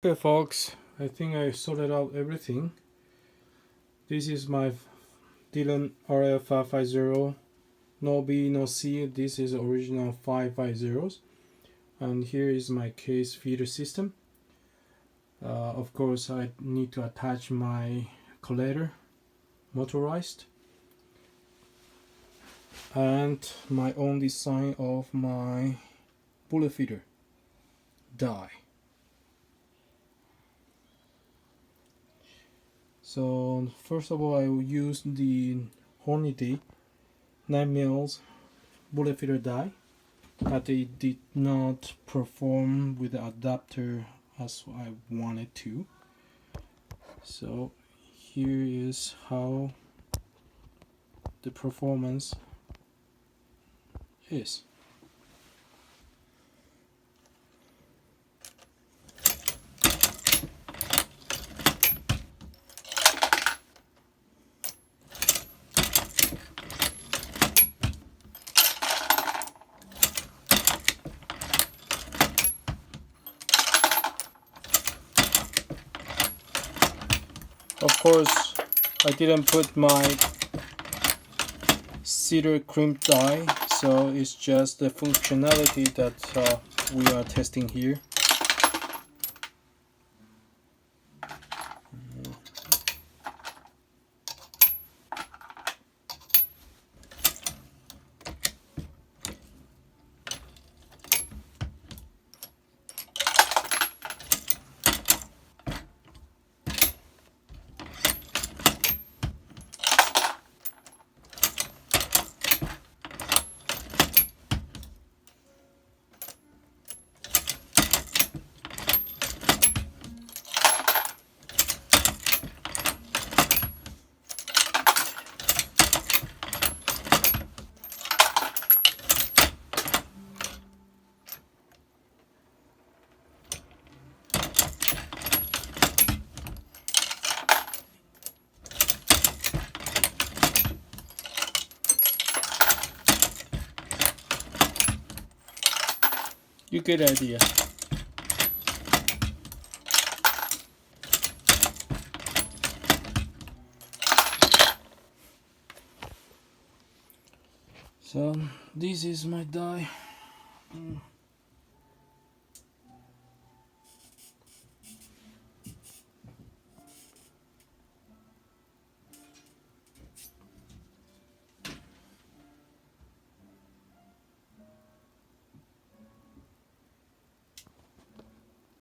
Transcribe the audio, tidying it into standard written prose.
Okay folks, I think I sorted out everything. This is my Dillon RL 550, no B, no C. This is original 550s. And here is my case feeder system. Of course I need to attach my collector, motorized, and my own design of my bullet feeder die. So first of all, I will use the Hornady 9mm bullet feeder die, but it did not perform with the adapter as I wanted to. So here is how the performance is. Of course, I didn't put my cedar crimp die, so it's just the functionality that we are testing here. You get the idea. So this is my die.